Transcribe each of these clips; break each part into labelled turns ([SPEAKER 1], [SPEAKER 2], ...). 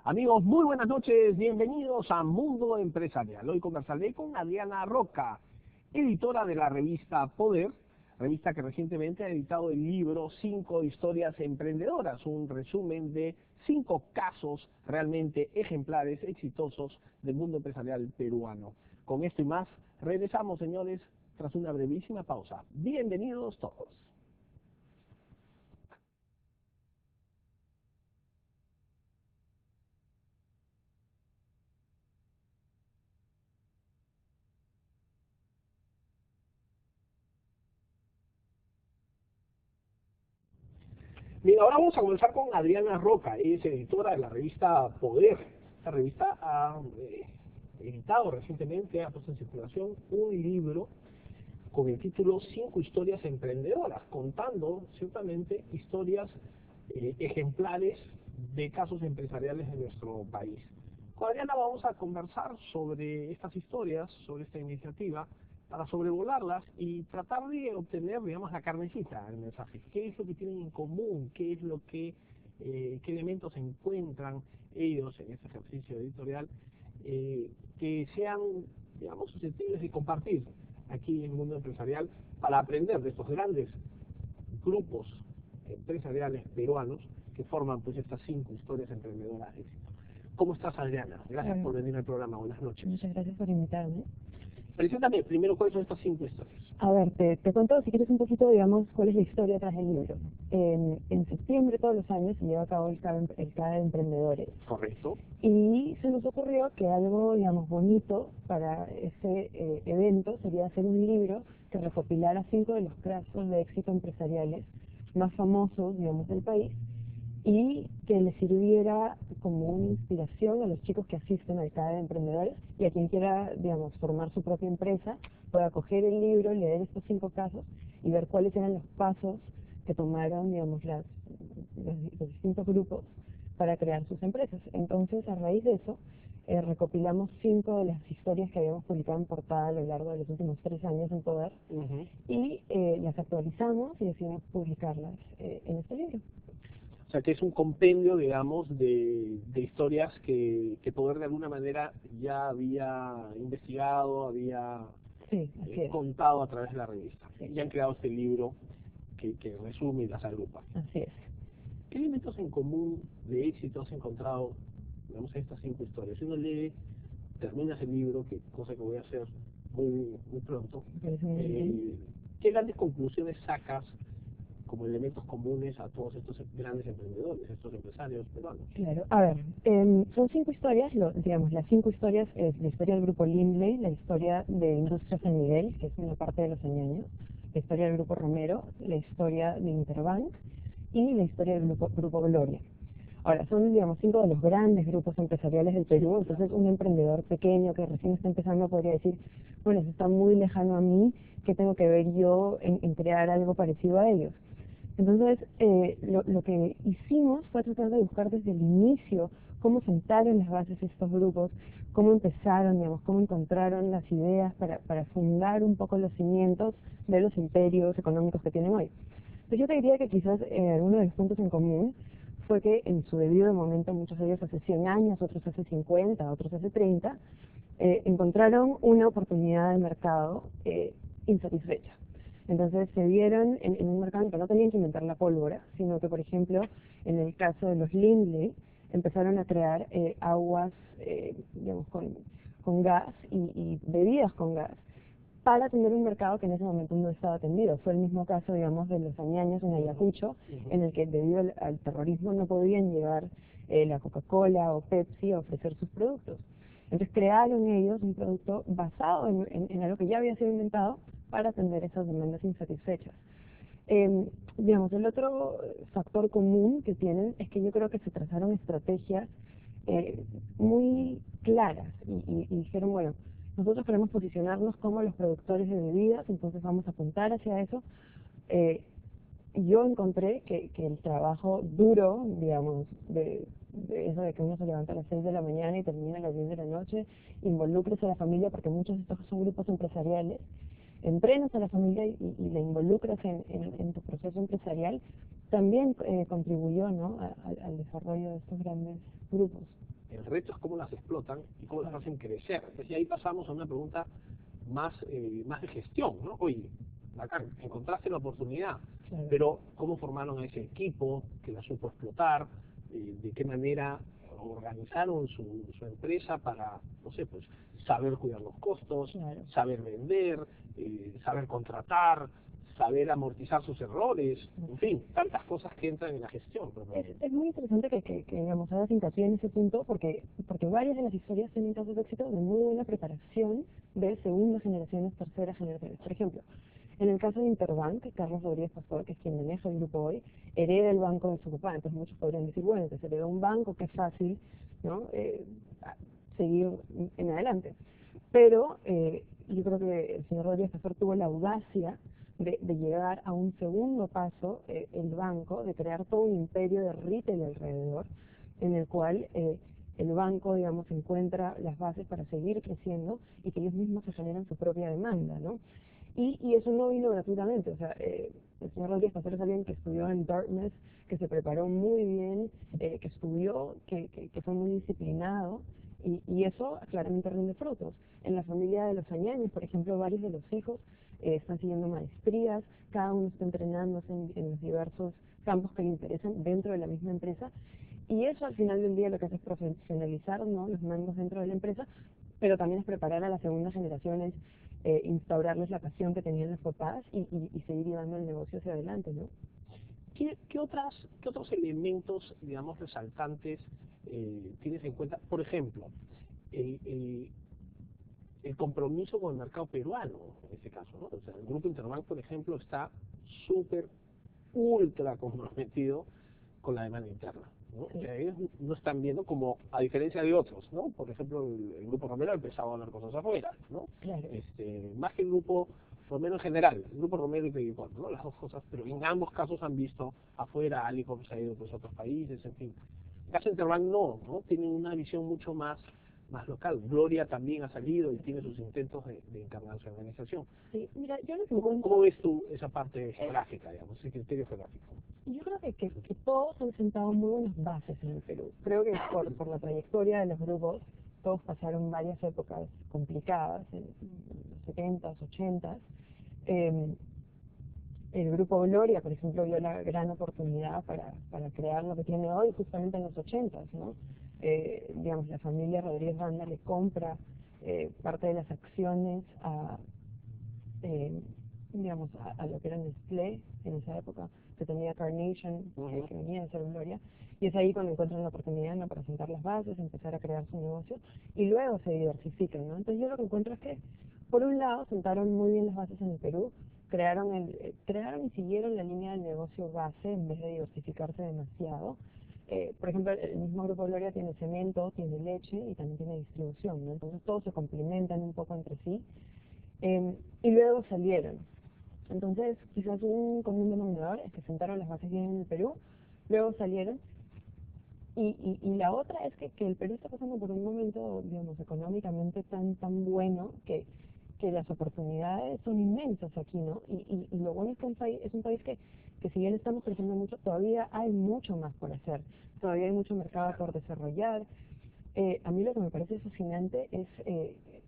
[SPEAKER 1] Amigos, muy buenas noches, bienvenidos a Mundo Empresarial. Hoy conversaré con Adriana Roca, editora de la revista Poder, revista que recientemente ha editado el libro 5 historias emprendedoras, un resumen de 5 casos realmente ejemplares, exitosos del mundo empresarial peruano. Con esto y más, regresamos, señores, tras una brevísima pausa. Bienvenidos todos. Bien, ahora vamos a comenzar con Adriana Roca, es editora de la revista Poder. Esta revista ha editado recientemente, ha puesto en circulación un libro con el título 5 historias emprendedoras, contando ciertamente historias ejemplares de casos empresariales de nuestro país. Con Adriana vamos a conversar sobre estas historias, sobre esta iniciativa, para sobrevolarlas y tratar de obtener, digamos, la carnecita del mensaje. ¿Qué es lo que tienen en común? ¿Qué es lo que, qué elementos encuentran ellos en este ejercicio editorial que sean, digamos, susceptibles de compartir aquí en el mundo empresarial para aprender de estos grandes grupos empresariales peruanos que forman pues estas 5 historias emprendedoras de éxito? ¿Cómo estás, Adriana? Gracias por venir al programa. Buenas noches.
[SPEAKER 2] Muchas gracias por invitarme.
[SPEAKER 1] Preséntame primero cuáles son estas 5 historias.
[SPEAKER 2] A ver, te cuento, si quieres, un poquito, digamos, cuál es la historia tras el libro. En septiembre todos los años se lleva a cabo el CADE de Emprendedores.
[SPEAKER 1] Correcto.
[SPEAKER 2] Y se nos ocurrió que algo, digamos, bonito para ese evento sería hacer un libro que recopilara 5 de los casos de éxito empresariales más famosos, digamos, del país, y que le sirviera como una inspiración a los chicos que asisten al CADE de Emprendedores y a quien quiera, digamos, formar su propia empresa, pueda coger el libro, leer estos 5 casos y ver cuáles eran los pasos que tomaron, digamos, los distintos grupos para crear sus empresas. Entonces, a raíz de eso, recopilamos 5 de las historias que habíamos publicado en portada a lo largo de los últimos 3 años en Poder, y las actualizamos y decidimos publicarlas en este libro.
[SPEAKER 1] O sea, que es un compendio, digamos, de historias que Poder de alguna manera ya había investigado, había contado a través de la revista.
[SPEAKER 2] Sí.
[SPEAKER 1] Y han creado este libro que resume y las agrupa.
[SPEAKER 2] Así es.
[SPEAKER 1] ¿Qué elementos en común de éxito has encontrado, digamos, en estas 5 historias? Si uno lee, terminas el libro, cosa que voy a hacer muy pronto, ¿qué grandes conclusiones sacas como elementos comunes a todos estos grandes emprendedores, estos empresarios peruanos?
[SPEAKER 2] Claro, a ver, son 5 historias, digamos, las 5 historias es la historia del grupo Lindley, la historia de Industria San Miguel, que es una parte de los añaños, la historia del grupo Romero, la historia de Interbank y la historia del grupo Gloria. Ahora, son, digamos, 5 de los grandes grupos empresariales del Perú, entonces un emprendedor pequeño que recién está empezando podría decir, bueno, eso está muy lejano a mí, ¿qué tengo que ver yo en crear algo parecido a ellos? Entonces, lo que hicimos fue tratar de buscar desde el inicio cómo sentaron las bases estos grupos, cómo empezaron, digamos, cómo encontraron las ideas para fundar un poco los cimientos de los imperios económicos que tienen hoy. Entonces yo te diría que quizás uno de los puntos en común fue que en su debido momento, muchos de ellos hace 100 años, otros hace 50, otros hace 30, encontraron una oportunidad de mercado insatisfecha. Entonces se vieron en un mercado en que no tenían que inventar la pólvora, sino que, por ejemplo, en el caso de los Lindley, empezaron a crear aguas, digamos, con gas y bebidas con gas, para atender un mercado que en ese momento no estaba atendido. Fue el mismo caso, digamos, de los añaños en Ayacucho, en el que debido al terrorismo no podían llevar la Coca-Cola o Pepsi a ofrecer sus productos. Entonces crearon ellos un producto basado en algo que ya había sido inventado para atender esas demandas insatisfechas. Digamos, el otro factor común que tienen es que yo creo que se trazaron estrategias muy claras y dijeron, bueno, nosotros queremos posicionarnos como los productores de bebidas, entonces vamos a apuntar hacia eso. Yo encontré que el trabajo duro, digamos, de eso de que uno se levanta a las 6 de la mañana y termina a las 10 de la noche, involucres a la familia, porque muchos de estos son grupos empresariales, entrenas a la familia y la involucras en tu proceso empresarial, también contribuyó, ¿no?, al desarrollo de estos grandes grupos.
[SPEAKER 1] El reto es cómo las explotan y cómo las hacen crecer. Entonces, y ahí pasamos a una pregunta más de gestión, ¿no? Oye, bacán, encontraste la oportunidad,
[SPEAKER 2] Claro.
[SPEAKER 1] pero ¿cómo formaron a ese equipo que la supo explotar? ¿De qué manera organizaron su empresa para, no sé, pues saber cuidar los costos,
[SPEAKER 2] Claro.
[SPEAKER 1] saber vender, saber contratar, saber amortizar sus errores, en fin, tantas cosas que entran en la gestión.
[SPEAKER 2] Es muy interesante que digamos, hagas hincapié en ese punto porque varias de las historias tienen casos de éxito de muy buena preparación de segundas generaciones, terceras generaciones. Por ejemplo, en el caso de Interbank, Carlos Rodríguez Pastor, que es quien maneja el grupo hoy, hereda el banco de su papá. Entonces muchos podrían decir, bueno, entonces hereda un banco, que es fácil, ¿no? Seguir en adelante. Pero yo creo que el señor Rodríguez Pastor tuvo la audacia de llegar a un segundo paso, el banco, de crear todo un imperio de retail alrededor, en el cual el banco, digamos, encuentra las bases para seguir creciendo y que ellos mismos se generan su propia demanda, ¿no? Y eso no vino gratuitamente, o sea, el señor Rodríguez Pastor es alguien que estudió en Dartmouth, que se preparó muy bien, que estudió, que fue muy disciplinado, y eso claramente rinde frutos. En la familia de los Añañez, por ejemplo, varios de los hijos están siguiendo maestrías, cada uno está entrenándose en los diversos campos que le interesan dentro de la misma empresa, y eso al final del día lo que hace es profesionalizar, ¿no?, los mandos dentro de la empresa, pero también es preparar a las segundas generaciones, instaurarles la pasión que tenían los papás y seguir llevando el negocio hacia adelante, ¿no?
[SPEAKER 1] ¿Qué otros elementos, digamos, resaltantes tienes en cuenta? Por ejemplo, el, el, el compromiso con el mercado peruano, en este caso, ¿no? O sea, el Grupo Interbank, por ejemplo, está súper, ultra comprometido con la demanda interna, ¿no?
[SPEAKER 2] Sí.
[SPEAKER 1] O sea, ellos no están viendo como, a diferencia de otros, ¿no? Por ejemplo, el Grupo Romero ha empezado a hablar cosas afuera, ¿no?
[SPEAKER 2] Claro.
[SPEAKER 1] Más que el Grupo Romero en general, el Grupo Romero y Credicor, ¿no? Las dos cosas, pero en ambos casos han visto afuera, Alicorp se ha ido pues, a otros países, en fin. En caso de Interbank no tienen una visión mucho más local. Gloria también ha salido y tiene sus intentos de encarnar su organización.
[SPEAKER 2] Sí, mira, yo lo que
[SPEAKER 1] ¿Cómo ves tú esa parte geográfica, digamos, ese criterio geográfico?
[SPEAKER 2] Yo creo que todos han sentado muy buenas bases en el Perú. Creo que por la trayectoria de los grupos, todos pasaron varias épocas complicadas, en los 70s, 80s. El grupo Gloria, por ejemplo, vio la gran oportunidad para crear lo que tiene hoy, justamente en los 80s, ¿no? Digamos, la familia Rodríguez Banda le compra parte de las acciones digamos, a lo que era Nestlé en esa época, que tenía Carnation, que venía de ser Gloria, y es ahí cuando encuentran la oportunidad, ¿no?, para sentar las bases, empezar a crear su negocio, y luego se diversifican, ¿no? Entonces yo lo que encuentro es que, por un lado, sentaron muy bien las bases en el Perú, crearon y siguieron la línea del negocio base en vez de diversificarse demasiado. Por ejemplo, el mismo Grupo Gloria tiene cemento, tiene leche y también tiene distribución, ¿no? Entonces todos se complementan un poco entre sí. Y luego salieron. Entonces, quizás un común denominador es que sentaron las bases bien en el Perú, luego salieron. Y la otra es que el Perú está pasando por un momento, digamos, económicamente tan bueno que las oportunidades son inmensas aquí, ¿no? Y lo bueno es que es un país que si bien estamos creciendo mucho, todavía hay mucho más por hacer, todavía hay mucho mercado por desarrollar. A mí lo que me parece fascinante es,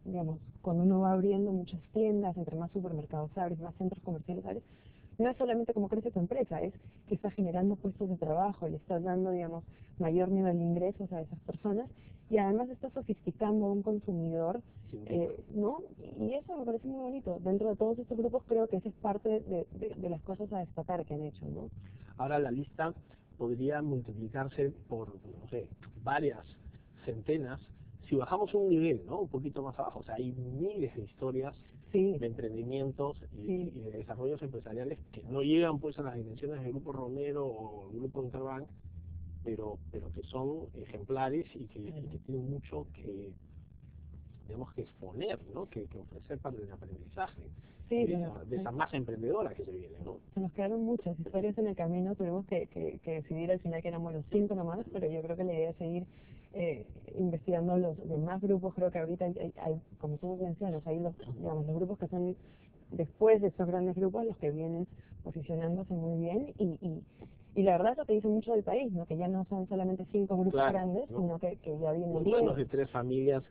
[SPEAKER 2] digamos, cuando uno va abriendo muchas tiendas, entre más supermercados abres, más centros comerciales abres, no es solamente cómo crece tu empresa, es que estás generando puestos de trabajo, le estás dando, digamos, mayor nivel de ingresos a esas personas y además estás sofisticando a un consumidor, ¿no? Y eso me parece muy bonito. Dentro de todos estos grupos creo que esa es parte de las cosas a destacar que han hecho, ¿no?
[SPEAKER 1] Ahora la lista podría multiplicarse por, no sé, varias centenas. Si bajamos un nivel, ¿no?, un poquito más abajo, o sea, hay miles de historias
[SPEAKER 2] Sí.
[SPEAKER 1] de emprendimientos y
[SPEAKER 2] Sí.
[SPEAKER 1] de desarrollos empresariales que no llegan pues a las dimensiones del Grupo Romero o el Grupo Interbank, pero que son ejemplares y que tienen mucho que, digamos, que exponer, ¿no?, que ofrecer para el aprendizaje
[SPEAKER 2] Sí,
[SPEAKER 1] de esa masa emprendedora que se viene, ¿no?
[SPEAKER 2] Se nos quedaron muchas historias en el camino, tuvimos que decidir al final que éramos los 5 nomás, pero yo creo que la idea es seguir investigando los demás grupos. Creo que ahorita hay, como tú mencionas, hay los, digamos, los grupos que son después de estos grandes grupos los que vienen posicionándose muy bien y la verdad eso te dice mucho del país, ¿no? Que ya no son solamente 5 grupos
[SPEAKER 1] Claro,
[SPEAKER 2] grandes,
[SPEAKER 1] ¿no?
[SPEAKER 2] sino que ya vienen
[SPEAKER 1] Menos
[SPEAKER 2] 10.
[SPEAKER 1] de 3 familias,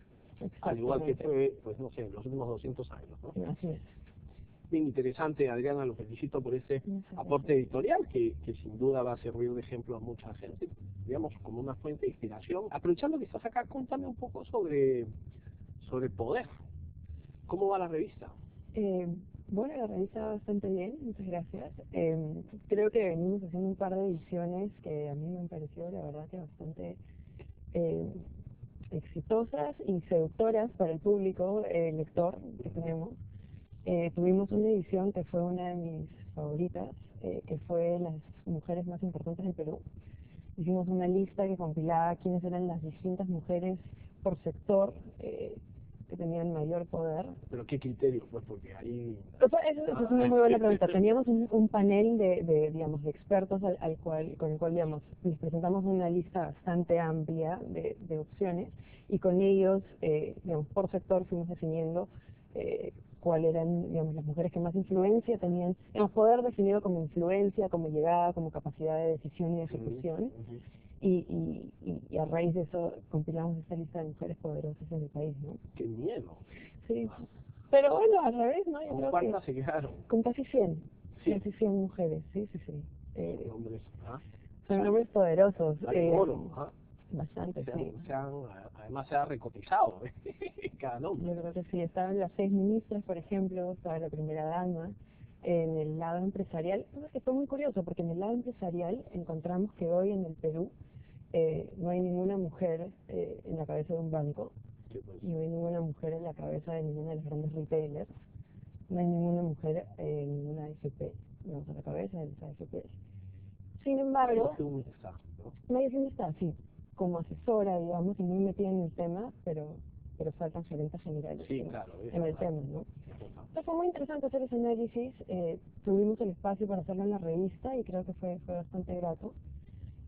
[SPEAKER 1] al igual que
[SPEAKER 2] Exactamente.
[SPEAKER 1] TV, pues no sé, en los últimos 200 años, ¿no?
[SPEAKER 2] Así es.
[SPEAKER 1] Bien interesante, Adriana, lo felicito por este
[SPEAKER 2] Muchas
[SPEAKER 1] aporte
[SPEAKER 2] gracias.
[SPEAKER 1] editorial que sin duda va a servir de ejemplo a mucha gente, digamos, como una fuente de inspiración. Aprovechando que estás acá, contame un poco sobre Poder. ¿Cómo va la revista?
[SPEAKER 2] Eh, bueno, la revista va bastante bien, muchas gracias. Creo que venimos haciendo un par de ediciones que a mí me han parecido, la verdad, que bastante eh, exitosas y seductoras para el público lector que tenemos. Tuvimos una edición que fue una de mis favoritas, que fue Las mujeres más importantes del Perú. Hicimos una lista que compilaba quiénes eran las distintas mujeres por sector que tenían mayor poder.
[SPEAKER 1] ¿Pero qué criterio? Pues porque ahí...
[SPEAKER 2] O sea, eso es una muy buena pregunta. Teníamos un panel digamos, de expertos con el cual, digamos, les presentamos una lista bastante amplia de opciones y con ellos, digamos, por sector fuimos definiendo cuáles eran, digamos, las mujeres que más influencia tenían, digamos, poder definido como influencia, como llegada, como capacidad de decisión y de ejecución. Y a raíz de eso compilamos esta lista de mujeres poderosas en el país, ¿no?
[SPEAKER 1] ¡Qué miedo!
[SPEAKER 2] Sí. Pero bueno, al revés, ¿no? Yo
[SPEAKER 1] ¿Con
[SPEAKER 2] creo
[SPEAKER 1] cuántas
[SPEAKER 2] que
[SPEAKER 1] se quedaron?
[SPEAKER 2] con casi 100,
[SPEAKER 1] Sí.
[SPEAKER 2] casi 100 mujeres, sí, sí, sí.
[SPEAKER 1] Hombres, ¿ah?
[SPEAKER 2] Son hombres poderosos.
[SPEAKER 1] Vale oro, ¿ah?
[SPEAKER 2] Bastante, sí.
[SPEAKER 1] Además se ha recotizado cada nombre.
[SPEAKER 2] Yo creo que sí. Estaban las 6 ministras, por ejemplo, estaba la primera dama. En el lado empresarial, no, que fue muy curioso, porque en el lado empresarial encontramos que hoy en el Perú no hay ninguna mujer en la cabeza de un banco,
[SPEAKER 1] Sí, pues.
[SPEAKER 2] no hay ninguna mujer en la cabeza de ninguna de las grandes retailers, no hay ninguna mujer en ninguna AFP, vamos a la cabeza de las AFP. Sin embargo,
[SPEAKER 1] Está, ¿no?
[SPEAKER 2] Maya siempre está así, como asesora, digamos, y muy metida en el tema, pero faltan gerentes generales
[SPEAKER 1] Sí, claro.
[SPEAKER 2] en el tema, ¿no? Entonces fue muy interesante hacer ese análisis, tuvimos el espacio para hacerlo en la revista y creo que fue bastante grato.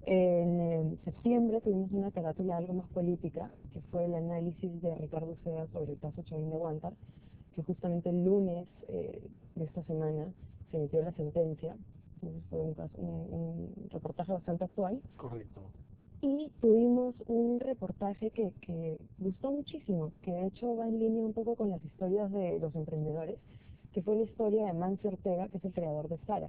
[SPEAKER 2] En septiembre tuvimos una carátula algo más política, que fue el análisis de Ricardo Sea sobre el caso Chavín de Huántar, que justamente el lunes de esta semana se emitió la sentencia. Entonces fue un reportaje bastante actual.
[SPEAKER 1] Correcto.
[SPEAKER 2] Y tuvimos un reportaje que gustó muchísimo, que de hecho va en línea un poco con las historias de los emprendedores, que fue la historia de Mancio Ortega, que es el creador de Zara.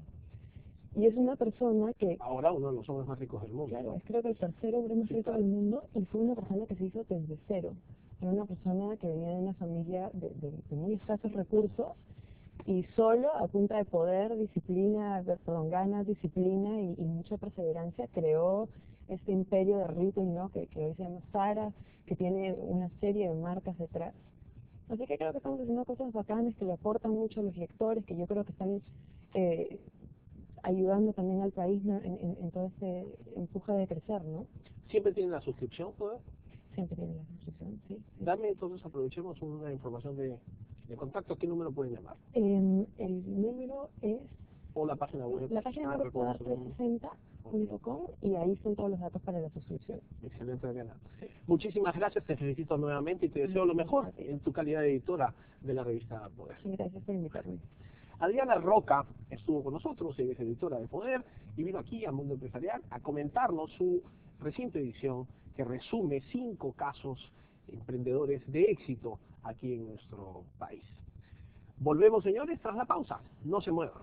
[SPEAKER 2] Y es una persona que...
[SPEAKER 1] Ahora uno de los hombres más ricos del mundo.
[SPEAKER 2] Claro, es creo que el tercer hombre más rico del mundo y fue una persona que se hizo desde cero. Era una persona que venía de una familia de muy escasos recursos y solo a punta de poder, disciplina, perdón, ganas, disciplina y mucha perseverancia creó este imperio de retail, ¿no? Que hoy se llama Zara, que tiene una serie de marcas detrás. Así que creo que estamos haciendo cosas bacanas que le aportan mucho a los lectores, que yo creo que están ayudando también al país, ¿no? en todo este empuje de crecer, ¿no?
[SPEAKER 1] ¿Siempre tienen la suscripción, Poder?
[SPEAKER 2] Siempre tiene la suscripción, sí.
[SPEAKER 1] Dame entonces, aprovechemos una información de contacto. ¿A qué número pueden llamar?
[SPEAKER 2] El número es...
[SPEAKER 1] O la página web.
[SPEAKER 2] La página web es poder360.com y ahí están todos los datos para la suscripción.
[SPEAKER 1] Excelente, Adriana. Muchísimas gracias, te felicito nuevamente y te deseo lo mejor en tu calidad de editora de la revista Poder.
[SPEAKER 2] Gracias por invitarme.
[SPEAKER 1] Adriana Roca estuvo con nosotros, ella es editora de Poder, y vino aquí a Mundo Empresarial a comentarnos su reciente edición que resume 5 casos emprendedores de éxito aquí en nuestro país. Volvemos, señores, tras la pausa. No se muevan.